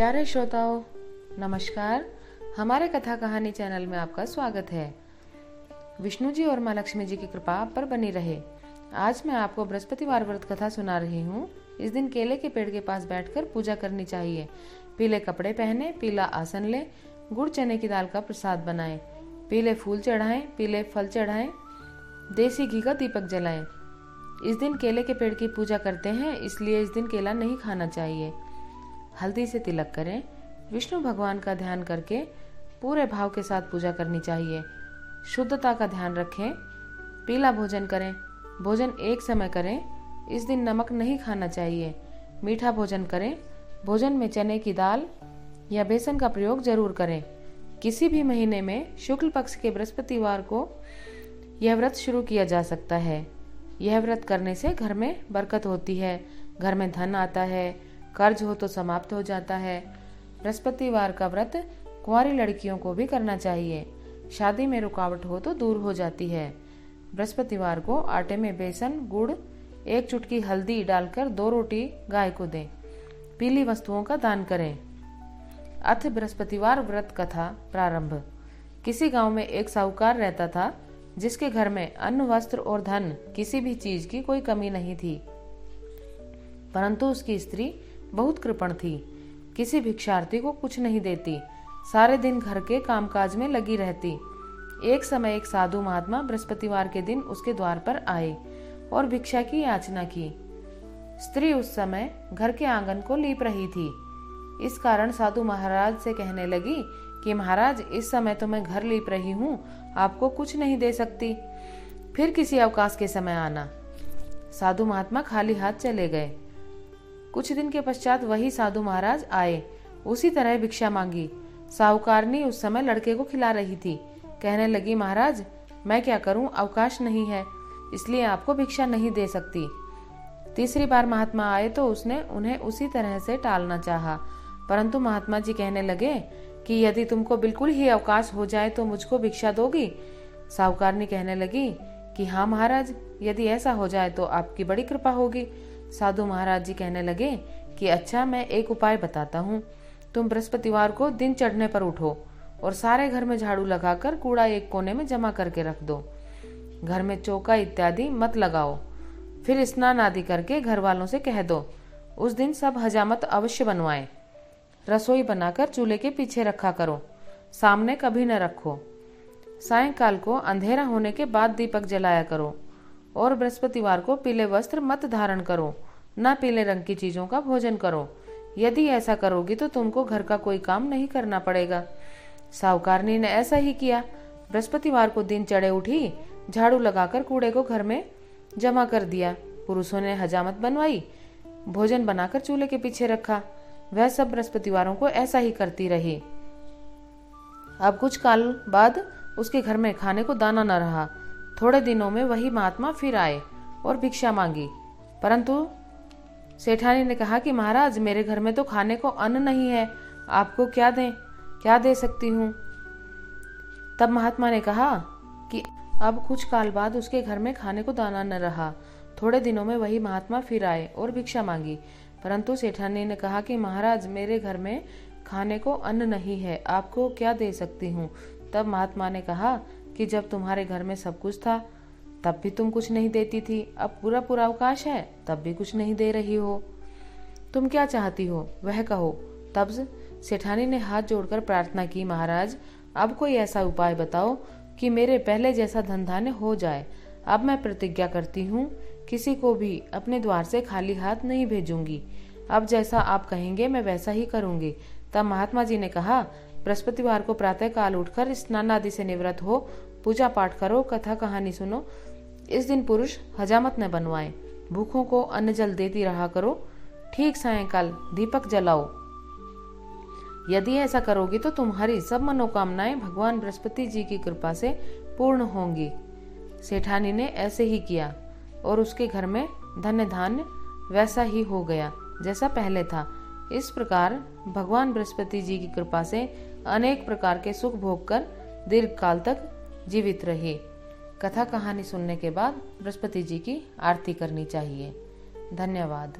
प्यारे श्रोताओं, नमस्कार। हमारे कथा कहानी चैनल में आपका स्वागत है। विष्णु जी और माँ लक्ष्मी जी की कृपा आप पर बनी रहे। आज मैं आपको बृहस्पतिवार व्रत कथा सुना रही हूँ। इस दिन केले के पेड़ के पास बैठकर पूजा करनी चाहिए। पीले कपड़े पहने, पीला आसन ले, गुड़ चने की दाल का प्रसाद बनाएं, पीले फूल चढ़ाएं, पीले फल चढ़ाएं, देसी घी का दीपक जलाएं। इस दिन केले के पेड़ की पूजा करते हैं, इसलिए इस दिन केला नहीं खाना चाहिए। हल्दी से तिलक करें। विष्णु भगवान का ध्यान करके पूरे भाव के साथ पूजा करनी चाहिए। शुद्धता का ध्यान रखें। पीला भोजन करें। भोजन एक समय करें। इस दिन नमक नहीं खाना चाहिए। मीठा भोजन करें। भोजन में चने की दाल या बेसन का प्रयोग जरूर करें। किसी भी महीने में शुक्ल पक्ष के बृहस्पतिवार को यह व्रत शुरू किया जा सकता है। यह व्रत करने से घर में बरकत होती है, घर में धन आता है, कर्ज हो तो समाप्त हो जाता है। बृहस्पतिवार का व्रत कुंवारी लड़कियों को भी करना चाहिए। शादी में रुकावट हो तो दूर हो जाती है। बृहस्पतिवार को आटे में बेसन, गुड़, 1 चुटकी हल्दी डालकर 2 रोटी गाय को दें। पीली वस्तुओं का दान करें। अथ बृहस्पतिवार व्रत कथा प्रारंभ। किसी गांव में एक साहूकार रहता था, जिसके घर में अन्न, वस्त्र और धन किसी भी चीज की कोई कमी नहीं थी। परंतु उसकी स्त्री बहुत कृपण थी। किसी भिक्षार्थी को कुछ नहीं देती, सारे दिन घर के कामकाज में लगी रहती। एक समय एक साधु महात्मा बृहस्पतिवार के दिन उसके द्वार पर आए और भिक्षा की याचना की। स्त्री उस समय घर के आंगन को लीप रही थी। इस कारण साधु महाराज से कहने लगी कि महाराज, इस समय तो मैं घर लीप रही हूँ, आपको कुछ नहीं दे सकती, फिर किसी अवकाश के समय आना। साधु महात्मा खाली हाथ चले गए। कुछ दिन के पश्चात वही साधु महाराज आए। उसी तरह भिक्षा मांगी। साहूकारनी उस समय लड़के को खिला रही थी। कहने लगी, महाराज, मैं क्या करूं, अवकाश नहीं है, इसलिए आपको भिक्षा नहीं दे सकती। तीसरी बार महात्मा आए तो उसने उन्हें उसी तरह से टालना चाहा, परंतु महात्मा जी कहने लगे कि यदि तुमको बिल्कुल ही अवकाश हो जाए तो मुझको भिक्षा दोगी। साहूकारनी कहने लगी कि हाँ महाराज, यदि ऐसा हो जाए तो आपकी बड़ी कृपा होगी। साधु महाराज जी कहने लगे कि अच्छा, मैं एक उपाय बताता हूँ। तुम बृहस्पतिवार को दिन चढ़ने पर उठो और सारे घर में झाड़ू लगाकर कूड़ा एक कोने में जमा करके रख दो। घर में चौका इत्यादि मत लगाओ। फिर स्नान आदि करके घर वालों से कह दो उस दिन सब हजामत अवश्य बनवाएं। रसोई बनाकर चूल्हे के पीछे रखा करो, सामने कभी न रखो। सायंकाल को अंधेरा होने के बाद दीपक जलाया करो और बृहस्पतिवार को पीले वस्त्र मत धारण करो, न पीले रंग की चीजों का भोजन करो। यदि ऐसा करोगी तो तुमको घर का कोई काम नहीं करना पड़ेगा। साहूकारनी ने ऐसा ही किया। बृहस्पतिवार को दिन चढ़े उठी, झाड़ू लगाकर कूड़े को घर में जमा कर दिया। पुरुषों ने हजामत बनवाई, भोजन बनाकर चूल्हे के पीछे रखा। वह सब बृहस्पतिवारों को ऐसा ही करती रही। अब कुछ काल बाद उसके घर में खाने को दाना न रहा। थोड़े दिनों में वही महात्मा फिर आए और भिक्षा मांगी, परंतु सेठानी ने कहा कि महाराज, मेरे घर में तो खाने को अन्न नहीं है, आपको क्या दे सकती हूँ। तब महात्मा ने कहा कि अब कुछ काल बाद उसके घर में खाने को दाना न रहा। थोड़े दिनों में वही महात्मा फिर आए और भिक्षा मांगी, परंतु सेठानी ने कहा कि महाराज, मेरे घर में खाने को अन्न नहीं है, आपको क्या दे सकती हूँ। तब महात्मा ने कहा कि जब तुम्हारे घर में सब कुछ था तब भी तुम कुछ नहीं देती थी, अब पूरा पूरा अवकाश है तब भी कुछ नहीं दे रही हो। तुम क्या चाहती हो वह कहो। तब सेठानी ने हाथ जोड़कर प्रार्थना की, महाराज, अब कोई ऐसा उपाय बताओ कि मेरे पहले जैसा धन धान्य हो जाए। अब मैं प्रतिज्ञा करती हूँ, किसी को भी अपने द्वार से खाली हाथ नहीं भेजूंगी। अब जैसा आप कहेंगे मैं वैसा ही करूंगी। तब महात्मा जी ने कहा, बृहस्पतिवार को प्रातः काल उठकर स्नान आदि से निवृत्त हो, पूजा पाठ करो, कथा कहानी सुनो। इस दिन पुरुष हजामत न बनवाएं। भूखों को अन्न जल देती रहा करो। ठीक सायंकाल दीपक जलाओ। यदि ऐसा करोगी तो तुम्हारी सब मनोकामनाएं भगवान बृहस्पति जी की कृपा से पूर्ण होंगी। सेठानी ने ऐसे ही किया और उसके घर में धन्य धान्य वैसा ही हो गया जैसा पहले था। इस प्रकार भगवान बृहस्पति जी की कृपा से अनेक प्रकार के सुख भोग कर दीर्घ काल तक जीवित रहे। कथा कहानी सुनने के बाद बृहस्पति जी की आरती करनी चाहिए। धन्यवाद।